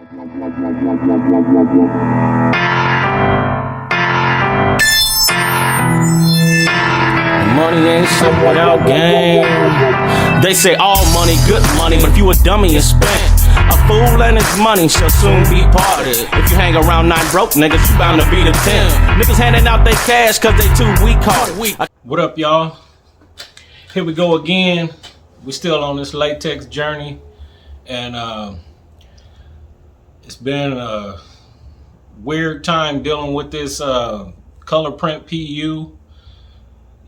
Money ain't something without game. They say all money, good money, but if you a dummy and spent, a fool and his money shall soon be parted. If you hang around 9 broke niggas, you bound to be the 10. Niggas handing out their cash cause they too weak hearted. What up, y'all? Here we go again. We still on this latex journey, and it's been a weird time dealing with this color print PU.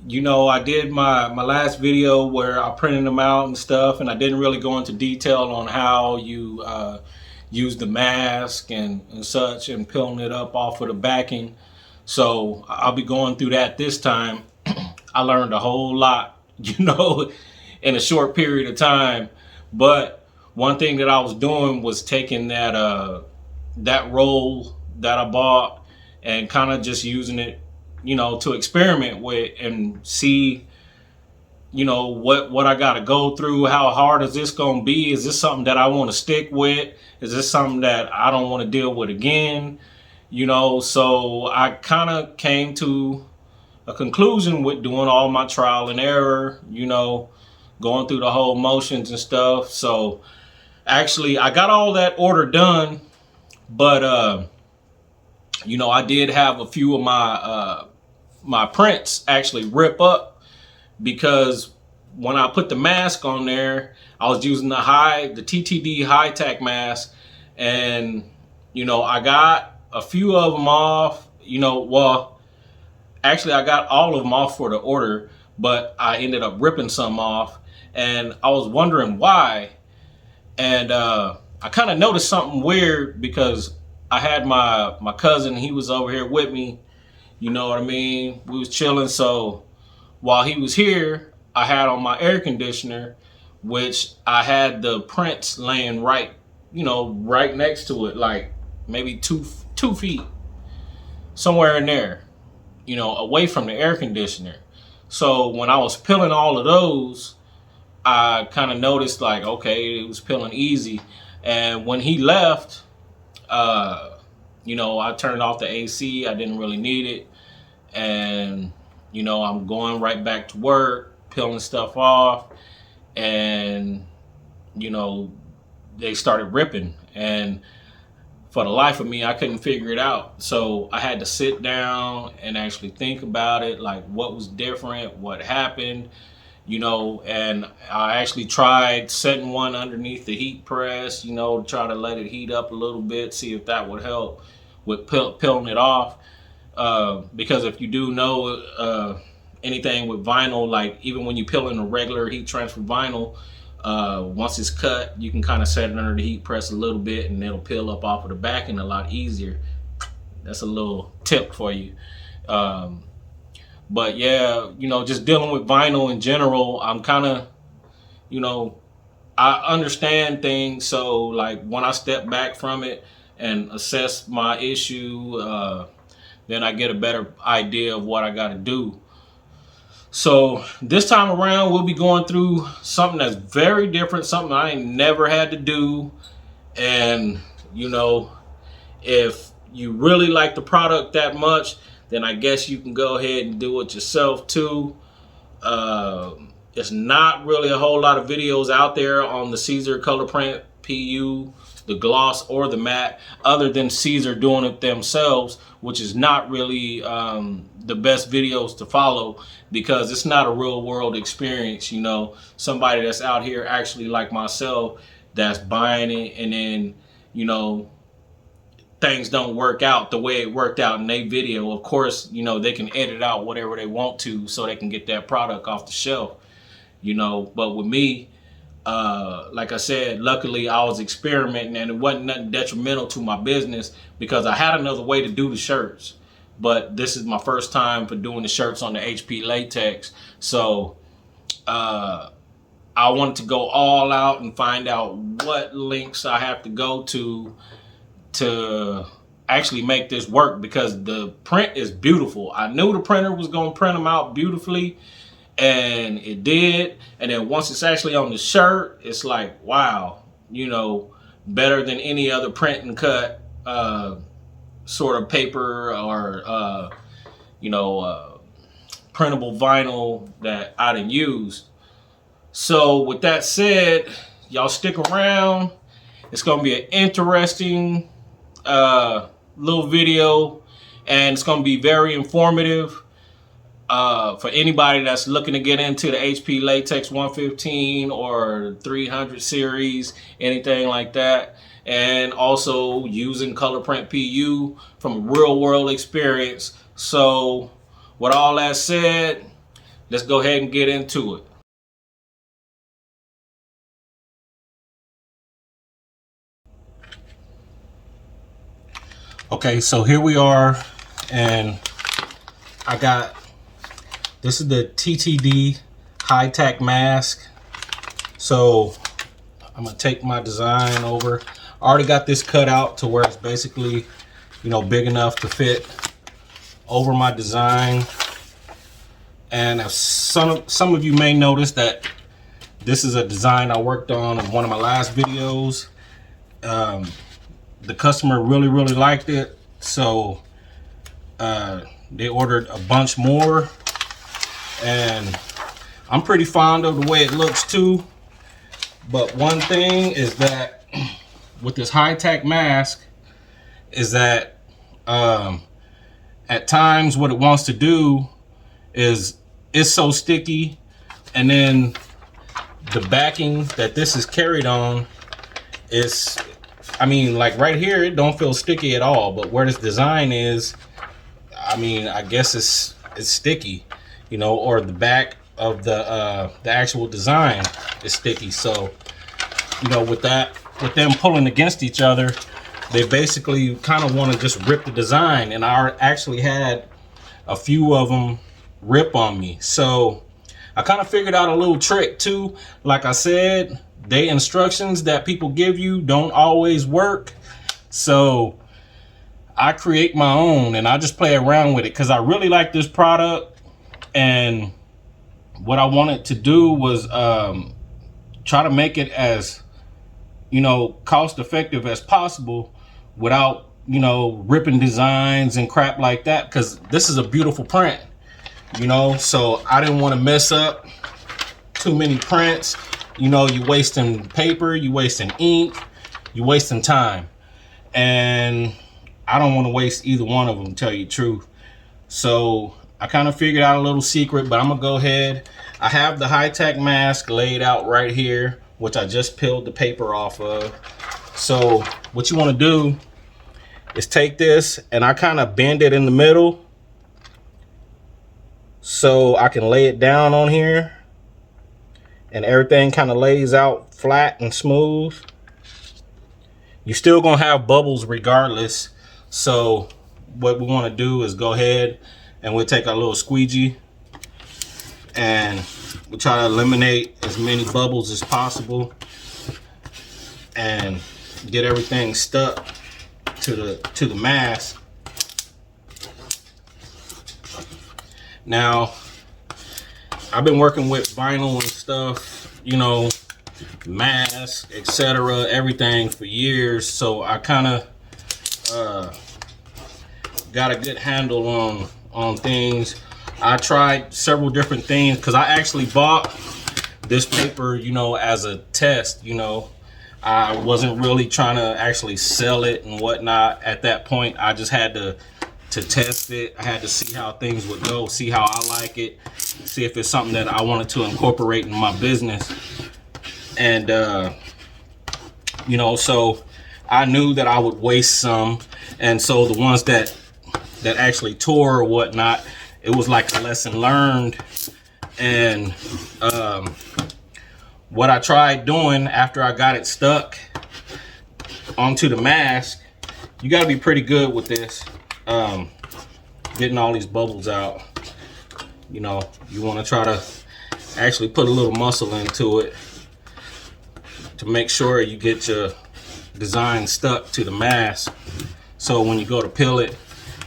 You know, I did my last video where I printed them out and stuff, and I didn't really go into detail on how you use the mask and such, and peeling it up off of the backing. So I'll be going through that this time. I learned a whole lot, you know, in a short period of time. But one thing that I was doing was taking that that roll that I bought and kind of just using it, you know, to experiment with and see, you know, what I got to go through. How hard is this going to be? Is this something that I want to stick with? Is this something that I don't want to deal with again? You know, so I kind of came to a conclusion with doing all my trial and error, you know, going through the whole motions and stuff. So actually I got all that order done, but you know, I did have a few of my my prints actually rip up, because when I put the mask on there, I was using the TTD high tack mask, and you know, I got a few of them off. You know, well, actually I got all of them off for the order, but I ended up ripping some off, and I was wondering why. And I kind of noticed something weird, because I had my cousin, he was over here with me, you know what I mean? We was chilling. So while he was here, I had on my air conditioner, which I had the prints laying right, you know, right next to it, like maybe two feet, somewhere in there, you know, away from the air conditioner. So when I was peeling all of those, I kind of noticed, like, okay, it was peeling easy. And when he left, you know, I turned off the AC. I didn't really need it. And, you know, I'm going right back to work, peeling stuff off. And, you know, they started ripping. And for the life of me, I couldn't figure it out. So I had to sit down and actually think about it, like what was different, what happened, you know. And I actually tried setting one underneath the heat press, you know, try to let it heat up a little bit, see if that would help with peeling it off. Because if you do know anything with vinyl, like even when you peel in a regular heat transfer vinyl, once it's cut, you can kind of set it under the heat press a little bit, and it'll peel up off of the backing a lot easier. That's a little tip for you. But yeah, you know, just dealing with vinyl in general, I'm kind of, you know, I understand things. So like when I step back from it and assess my issue, then I get a better idea of what I got to do. So this time around, we'll be going through something that's very different, something I ain't never had to do. And, you know, if you really like the product that much, then I guess you can go ahead and do it yourself too. It's not really a whole lot of videos out there on the Siser color print PU, the gloss or the matte, other than Siser doing it themselves, which is not really the best videos to follow, because it's not a real world experience. You know, somebody that's out here actually like myself, that's buying it, and then, you know, things don't work out the way it worked out in their video. Of course, you know, they can edit out whatever they want to so they can get that product off the shelf, you know. But with me, like I said, luckily I was experimenting, and it wasn't nothing detrimental to my business, because I had another way to do the shirts. But this is my first time for doing the shirts on the HP latex. So I wanted to go all out and find out what links I have to go to actually make this work, because the print is beautiful. I knew the printer was going to print them out beautifully, and it did. And then once it's actually on the shirt, it's like, wow, you know, better than any other print and cut sort of paper or printable vinyl that I done used. So with that said, y'all stick around. It's gonna be an interesting little video, and it's gonna be very informative for anybody that's looking to get into the HP Latex 115 or 300 series, anything like that, and also using colorprint PU from a real world experience. So with all that said, let's go ahead and get into it. Okay, so here we are, and I got, this is the TTD high-tack mask. So I'm gonna take my design over. I already got this cut out to where it's basically, big enough to fit over my design. And if some of you may notice that this is a design I worked on in one of my last videos. The customer really liked it, so they ordered a bunch more, and I'm pretty fond of the way it looks too. But one thing is that with this high-tack mask is that at times what it wants to do is it's so sticky, and then the backing that this is carried on is, I mean, like right here, it don't feel sticky at all, but where this design is, I mean, I guess it's sticky, or the back of the actual design is sticky. So, with them pulling against each other, they basically kind of want to just rip the design, and I actually had a few of them rip on me. So I kind of figured out a little trick too. Like I said, the instructions that people give you don't always work, so I create my own and I just play around with it because I really like this product. And what I wanted to do was try to make it as cost effective as possible without ripping designs and crap like that, because this is a beautiful print, so I didn't want to mess up too many prints. You wasting paper, you wasting ink, you wasting time, and I don't want to waste either one of them, to tell you the truth. So I kind of figured out a little secret, but I'm gonna go ahead. I have the high-tack mask laid out right here, which I just peeled the paper off of. So what you want to do is take this, and I kind of bend it in the middle so I can lay it down on here, and everything kind of lays out flat and smooth. You're still gonna have bubbles regardless. So what we want to do is go ahead and we'll take our little squeegee and we'll try to eliminate as many bubbles as possible and get everything stuck to the mask. Now, I've been working with vinyl and stuff, masks, etc., everything for years, so I kind of got a good handle on things. I tried several different things because I actually bought this paper, as a test. I wasn't really trying to actually sell it and whatnot at that point. I just had to test it. I had to see how things would go, see how I like it, see if it's something that I wanted to incorporate in my business. And so I knew that I would waste some, and so the ones that actually tore or whatnot, it was like a lesson learned. And what I tried doing after I got it stuck onto the mask, you got to be pretty good with this, getting all these bubbles out. You want to try to actually put a little muscle into it to make sure you get your design stuck to the mask, so when you go to peel it,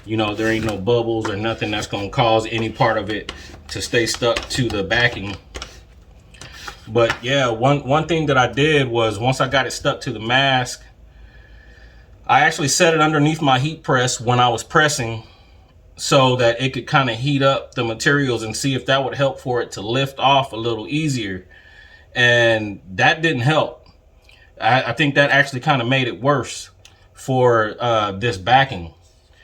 there ain't no bubbles or nothing that's going to cause any part of it to stay stuck to the backing. But yeah, one thing that I did was, once I got it stuck to the mask, I actually set it underneath my heat press when I was pressing so that it could kind of heat up the materials and see if that would help for it to lift off a little easier. And that didn't help. I think that actually kind of made it worse for this backing,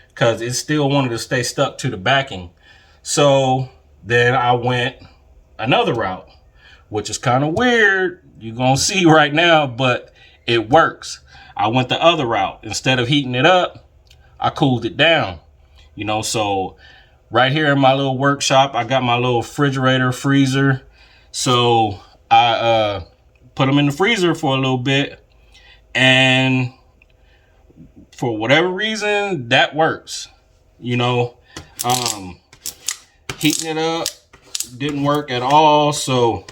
because it still wanted to stay stuck to the backing. So then I went another route, which is kind of weird. You're going to see right now, but it works. I went the other route. Instead of heating it up, I cooled it down. You know, so right here in my little workshop, I got my little refrigerator, freezer. So I put them in the freezer for a little bit, and for whatever reason, that works. You know, heating it up didn't work at all. So,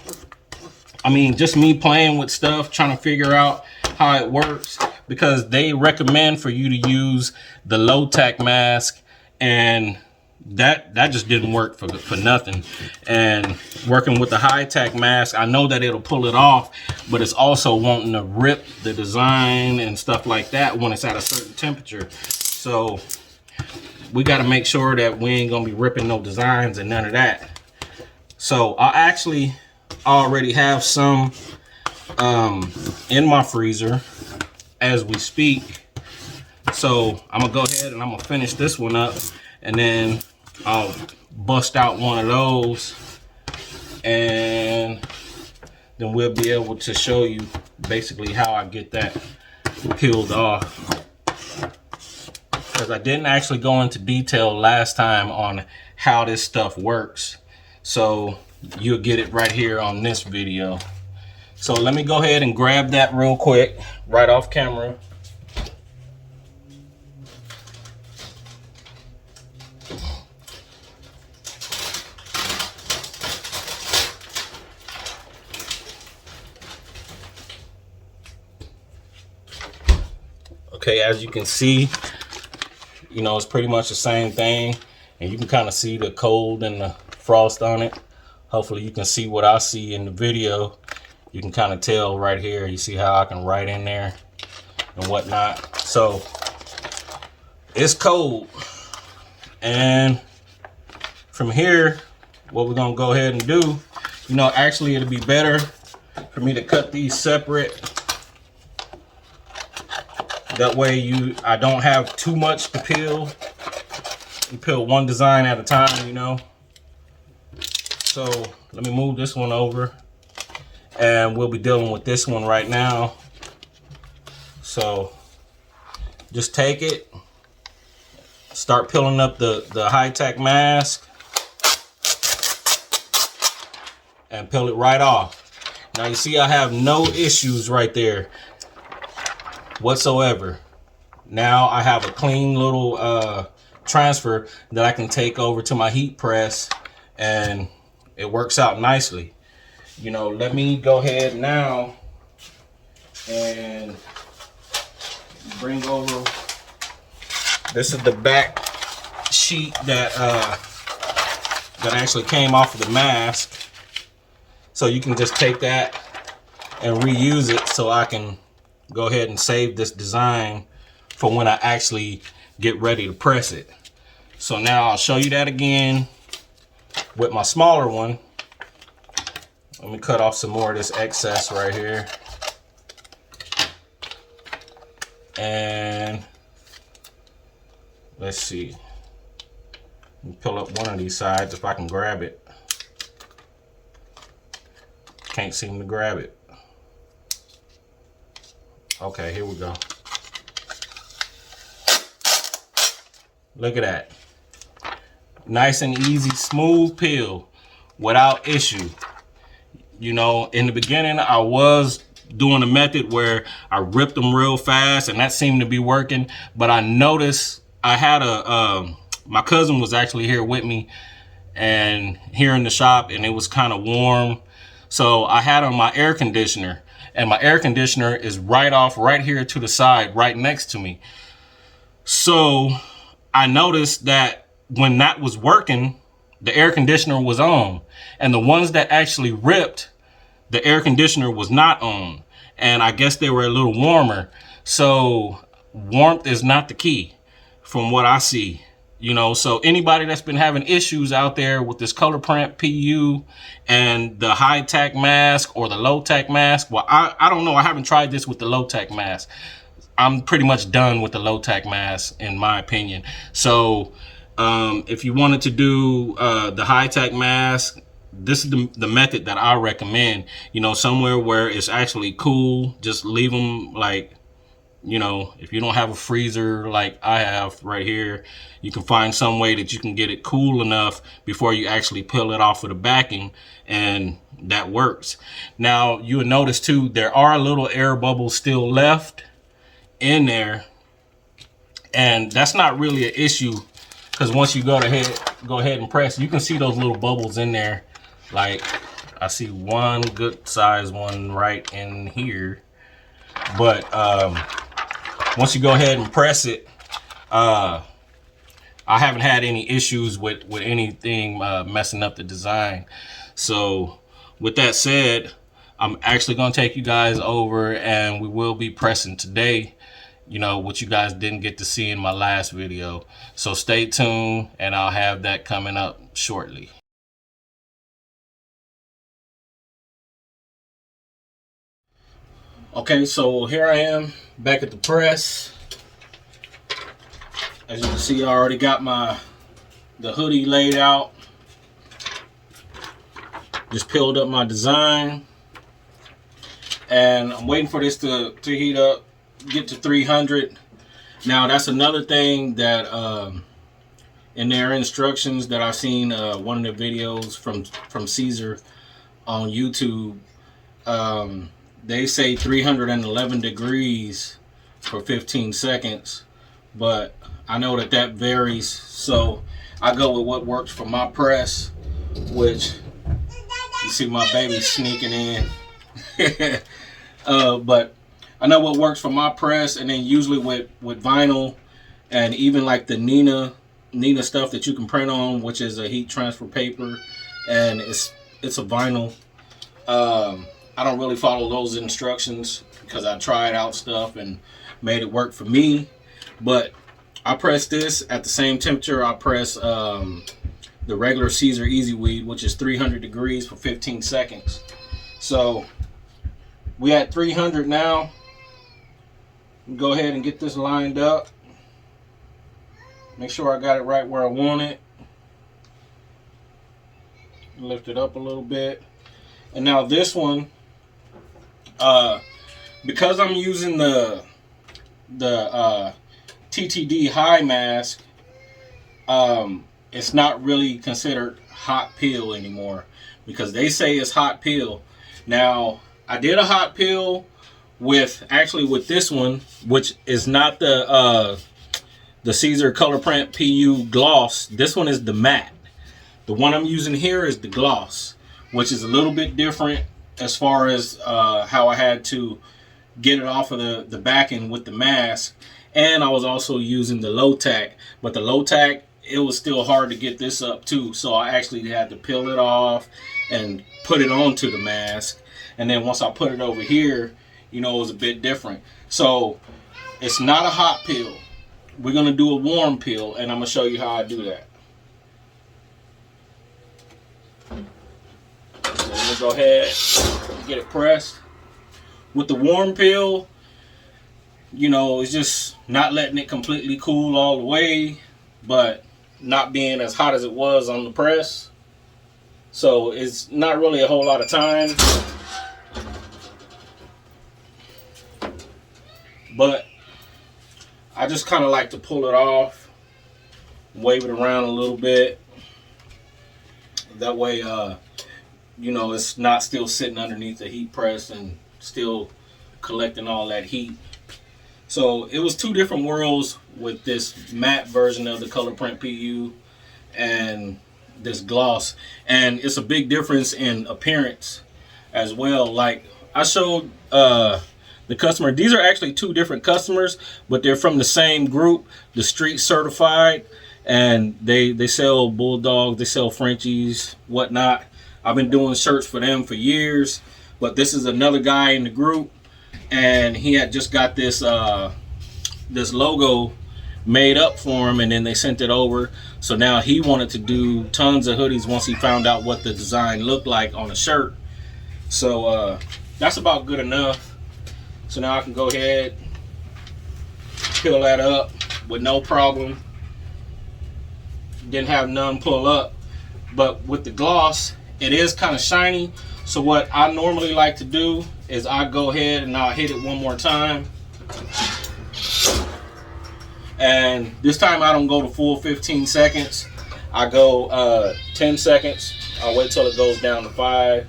I mean, just me playing with stuff, trying to figure out how it works, because they recommend for you to use the low tack mask, and that just didn't work for nothing. And working with the high tack mask, I know that it'll pull it off, but it's also wanting to rip the design and stuff like that when it's at a certain temperature. So we got to make sure that we ain't gonna be ripping no designs and none of that. So I actually already have some in my freezer as we speak. So I'm gonna go ahead and I'm gonna finish this one up, and then I'll bust out one of those, and then we'll be able to show you basically how I get that peeled off, because I didn't actually go into detail last time on how this stuff works. So you'll get it right here on this video. So let me go ahead and grab that real quick right off camera. Okay, as you can see, you know, it's pretty much the same thing, and you can kind of see the cold and the frost on it. Hopefully you can see what I see in the video. You can kind of tell right here. You see how I can write in there and whatnot. So it's cold, and from here, what we're gonna go ahead and do, you know, actually it'll be better for me to cut these separate. That way I don't have too much to peel. You peel one design at a time, you know. So let me move this one over, and we'll be dealing with this one right now. So just take it, start peeling up the high tack mask, and peel it right off. Now you see I have no issues right there whatsoever. Now I have a clean little transfer that I can take over to my heat press, and it works out nicely. You know, let me go ahead now and bring over, this is the back sheet that actually came off of the mask. So you can just take that and reuse it, so I can go ahead and save this design for when I actually get ready to press it. So now I'll show you that again with my smaller one. Let me cut off some more of this excess right here. And let's see. Let me pull up one of these sides if I can grab it. Can't seem to grab it. Okay, here we go. Look at that. Nice and easy, smooth peel without issue. You know, in the beginning, I was doing a method where I ripped them real fast, and that seemed to be working. But I noticed I had my cousin was actually here with me, and here in the shop, and it was kind of warm. So I had on my air conditioner, and my air conditioner is right here to the side, right next to me. So I noticed that when that was working, the air conditioner was on, and the ones that actually ripped, the air conditioner was not on. And I guess they were a little warmer. So warmth is not the key from what I see. You know, so anybody that's been having issues out there with this colorprint PU and the high tack mask or the low tack mask, well, I don't know. I haven't tried this with the low tack mask. I'm pretty much done with the low tack mask in my opinion. So if you wanted to do the high tack mask, this is the method that I recommend. You know, somewhere where it's actually cool, just leave them like, you know, if you don't have a freezer like I have right here, you can find some way that you can get it cool enough before you actually peel it off of the backing, and that works. Now you would notice too, there are little air bubbles still left in there, and that's not really an issue, because once you go ahead and press, you can see those little bubbles in there. Like I see one good size one right in here, but once you go ahead and press it, I haven't had any issues with anything messing up the design. So with that said, I'm actually going to take you guys over, and we will be pressing today, you know, what you guys didn't get to see in my last video. So stay tuned, and I'll have that coming up shortly. Okay, so here I am back at the press. As you can see, I already got the hoodie laid out. Just peeled up my design, and I'm waiting for this to heat up, get to 300. Now that's another thing that in their instructions that I've seen one of the videos from Siser on YouTube. They say 311 degrees for 15 seconds, but I know that varies, so I go with what works for my press, which you see my baby sneaking in. But I know what works for my press, and then usually with vinyl and even like the Nina stuff that you can print on, which is a heat transfer paper, and it's a vinyl. I don't really follow those instructions because I tried out stuff and made it work for me. But I press this at the same temperature I press the regular Siser Easy Weed, which is 300 degrees for 15 seconds. So we at 300 now. Go ahead and get this lined up. Make sure I got it right where I want it. Lift it up a little bit. And now this one, because I'm using the TTD high mask, it's not really considered hot peel anymore, because they say it's hot peel. Now I did a hot peel with this one, which is not the Siser colorprint PU gloss. This one is the matte. The one I'm using here is the gloss, which is a little bit different as far as how I had to get it off of the backing with the mask. And I was also using the low tack, but the low tack, it was still hard to get this up too, so I actually had to peel it off and put it onto the mask. And then once I put it over here, you know, it was a bit different. So it's not a hot peel. We're gonna do a warm peel, and I'm gonna show you how I do that. So let me go ahead and get it pressed. With the warm peel, you know, it's just not letting it completely cool all the way, but not being as hot as it was on the press. So it's not really a whole lot of time. But I just kind of like to pull it off, wave it around a little bit. That way, you know, it's not still sitting underneath the heat press and still collecting all that heat. So it was two different worlds with this matte version of the colorprint PU and this gloss. And it's a big difference in appearance as well. Like I showed the customer, these are actually two different customers, but they're from the same group, the Street Certified, and they sell bulldogs, they sell Frenchies, whatnot. I've been doing shirts for them for years, but this is another guy in the group, and he had just got this this logo made up for him, and then they sent it over. So now he wanted to do tons of hoodies once he found out what the design looked like on a shirt. So that's about good enough. So now I can go ahead, peel that up with no problem. Didn't have none pull up, but with the gloss, it is kind of shiny. So what I normally like to do is I go ahead and I'll hit it one more time. And this time I don't go to full 15 seconds. I go 10 seconds. I'll wait till it goes down to 5.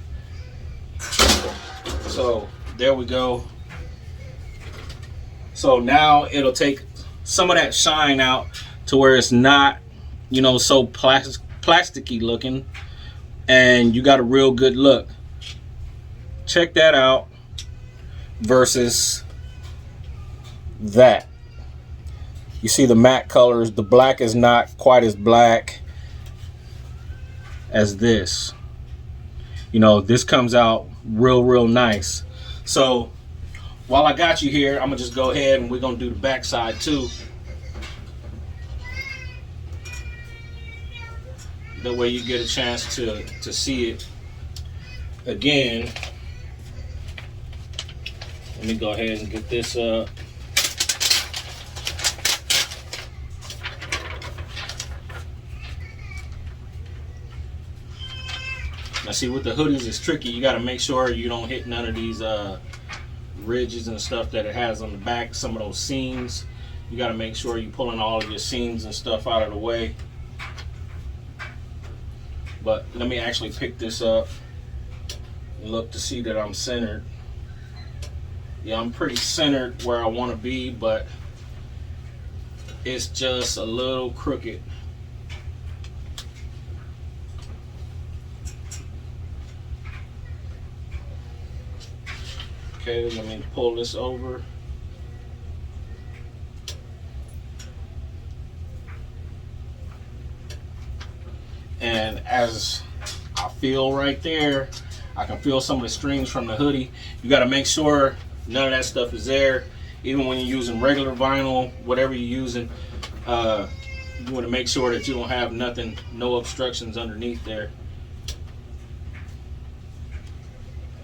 So there we go. So now it'll take some of that shine out to where it's not, you know, so plasticky looking, and you got a real good look. Check that out versus that. You see the matte colors, the black is not quite as black as this. You know, this comes out real nice. So while I got you here, I'm gonna just go ahead and we're gonna do the back side too. That way you get a chance to see it again. Let me go ahead and get this up. Now see, with the hoodies it's tricky. You got to make sure you don't hit none of these ridges and stuff that it has on the back, some of those seams. You got to make sure you're pulling all of your seams and stuff out of the way. But let me actually pick this up and look to see that I'm centered. Yeah, I'm pretty centered where I want to be, but it's just a little crooked. Okay, let me pull this over. And as I feel right there, I can feel some of the strings from the hoodie. You got to make sure none of that stuff is there. Even when you're using regular vinyl, whatever you're using, you want to make sure that you don't have nothing, no obstructions underneath there.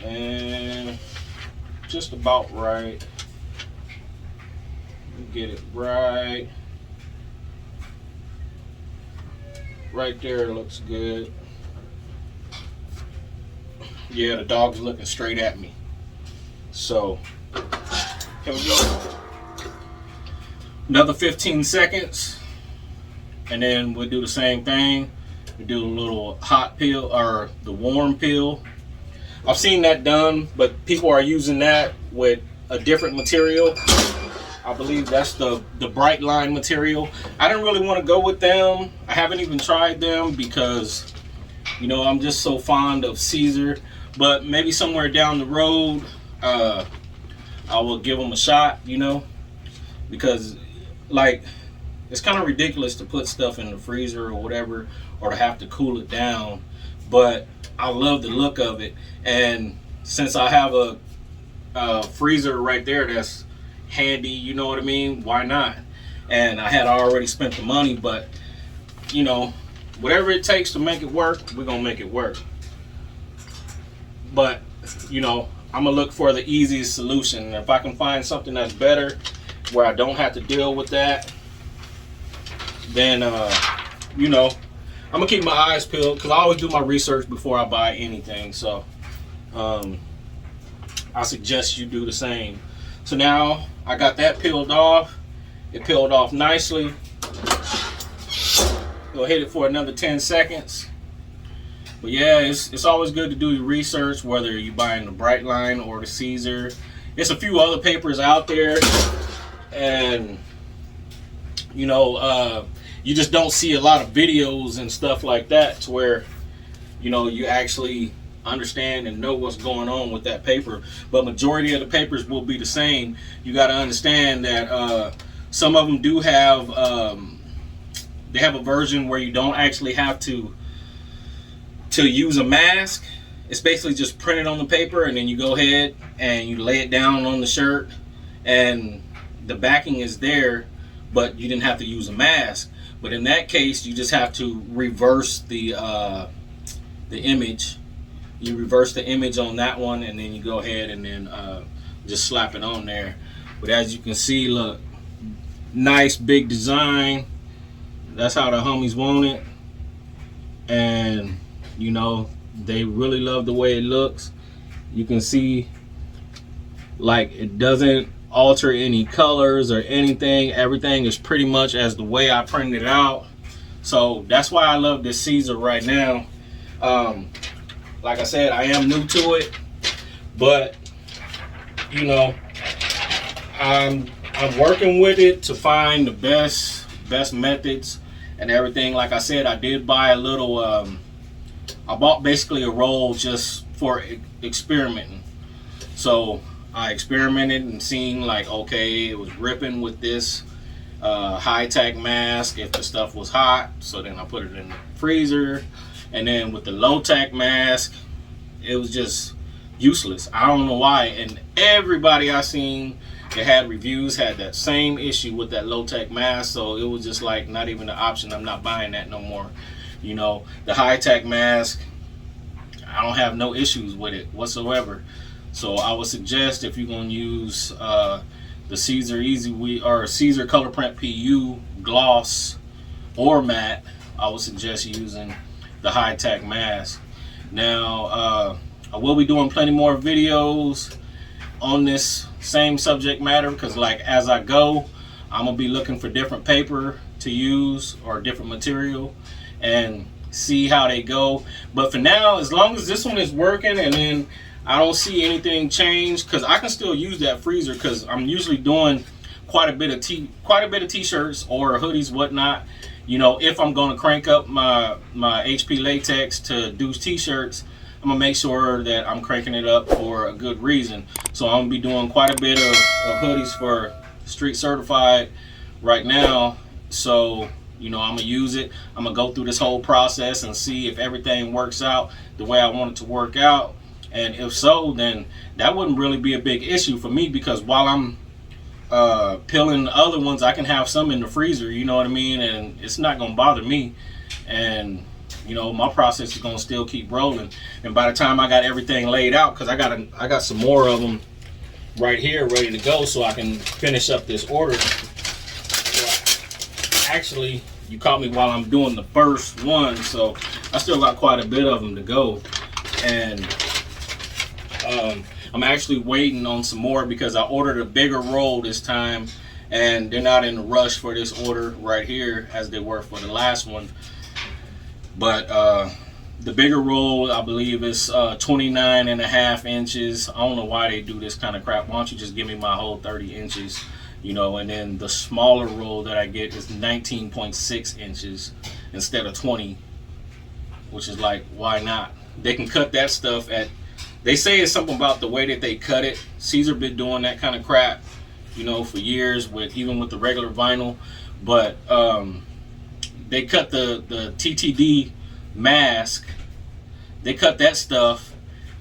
And just about right. Get it right. Right there looks good. Yeah, the dog's looking straight at me. So here we go. Another 15 seconds, and then we'll do the same thing. We do a little hot peel or the warm peel. I've seen that done, but people are using that with a different material. I believe that's the bright line material. I didn't really want to go with them. I haven't even tried them because, you know, I'm just so fond of Siser. But maybe somewhere down the road, I will give them a shot, you know, because like it's kind of ridiculous to put stuff in the freezer or whatever, or to have to cool it down. But I love the look of it, and since I have a freezer right there that's handy, you know what I mean, why not? And I had already spent the money, but you know, whatever it takes to make it work, we're gonna make it work. But you know, I'm gonna look for the easiest solution. If I can find something that's better where I don't have to deal with that, then you know, I'm gonna keep my eyes peeled, because I always do my research before I buy anything. So I suggest you do the same. So now I got that peeled off. It peeled off nicely. Go hit it for another 10 seconds. But yeah, it's always good to do your research, whether you're buying the bright line or the Siser. There's a few other papers out there, and you know, you just don't see a lot of videos and stuff like that to where, you know, you actually understand and know what's going on with that paper. But majority of the papers will be the same. You got to understand that some of them do have they have a version where you don't actually have to use a mask. It's basically just printed on the paper, and then you go ahead and you lay it down on the shirt, and the backing is there, but you didn't have to use a mask. But in that case, you just have to reverse the image. You reverse the image on that one, and then you go ahead and then just slap it on there. But as you can see, look, nice big design. That's how the homies want it. And you know, they really love the way it looks. You can see, like, it doesn't alter any colors or anything. Everything is pretty much as the way I printed it out. So that's why I love this Siser right now. Like I said, I am new to it, but you know, I'm working with it to find the best methods and everything. Like I said, I did buy a little I bought basically a roll just for experimenting. So I experimented and seen, like, okay, it was ripping with this high-tack mask if the stuff was hot. So then I put it in the freezer. And then with the low-tack mask, it was just useless. I don't know why. And everybody I seen that had reviews had that same issue with that low-tack mask. So it was just like not even an option. I'm not buying that no more. You know, the high-tack mask, I don't have no issues with it whatsoever. So I would suggest, if you're going to use the Siser or Siser colorprint PU gloss or matte, I would suggest using the high-tack mask. Now I will be doing plenty more videos on this same subject matter, because like as I go, I'm gonna be looking for different paper to use or different material and see how they go. But for now, as long as this one is working and then I don't see anything change, because I can still use that freezer, because I'm usually doing quite a bit of t-shirts or hoodies, whatnot. You know, if I'm going to crank up my HP latex to do t-shirts, I'm gonna make sure that I'm cranking it up for a good reason. So I'm gonna be doing quite a bit of hoodies for Street Certified right now. So you know, I'm gonna use it. I'm gonna go through this whole process and see if everything works out the way I want it to work out. And if so, then that wouldn't really be a big issue for me, because while I'm peeling the other ones, I can have some in the freezer, you know what I mean? And it's not gonna bother me. And you know, my process is gonna still keep rolling. And by the time I got everything laid out, because I got some more of them right here ready to go, so I can finish up this order. So actually, you caught me while I'm doing the first one, so I still got quite a bit of them to go. And I'm actually waiting on some more, because I ordered a bigger roll this time, and they're not in a rush for this order right here as they were for the last one. But the bigger roll, I believe, is 29.5 inches. I don't know why they do this kind of crap. Why don't you just give me my whole 30 inches, you know? And then the smaller roll that I get is 19.6 inches instead of 20, which is like, why not? They can cut that stuff at, they say it's something about the way that they cut it. Siser been doing that kind of crap, you know, for years, with even with the regular vinyl. But they cut the TTD mask, they cut that stuff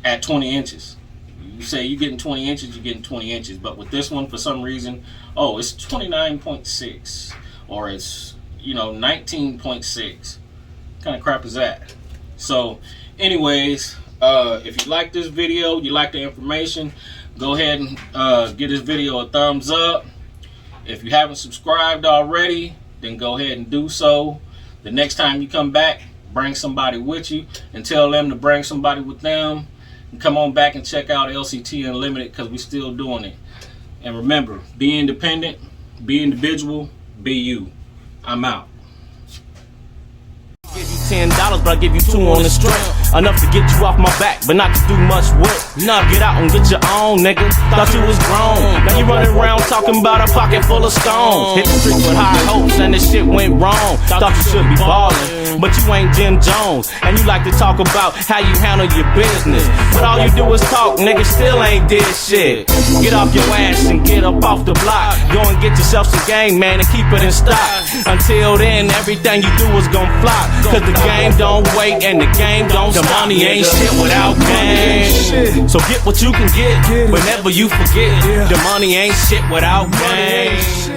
at 20 inches. You say you're getting 20 inches, you're getting 20 inches. But with this one, for some reason, oh, it's 29.6, or it's, you know, 19.6. What kind of crap is that? So anyways, if you like this video, you like the information, go ahead and give this video a thumbs up. If you haven't subscribed already, then go ahead and do so. The next time you come back, bring somebody with you and tell them to bring somebody with them. And come on back and check out LCT Unlimited, because we're still doing it. And remember, be independent, be individual, be you. I'm out. Give you $10, but I give you 2 on the strength. Enough to get you off my back, but not to do much work. Nah, get out and get your own, nigga. Thought you was grown. Now you running around talking about a pocket full of stones. Hit the streets with high hopes and this shit went wrong. Thought you should be ballin', but you ain't Jim Jones. And you like to talk about how you handle your business, but all you do is talk, nigga, still ain't did shit. Get off your ass and get up off the block. Go and get yourself some game, man, and keep it in stock. Until then, everything you do is gon' flop, cause the game don't wait and the game don't stop. The money ain't shit without game. So get what you can get, but never you forget. The money ain't shit without game.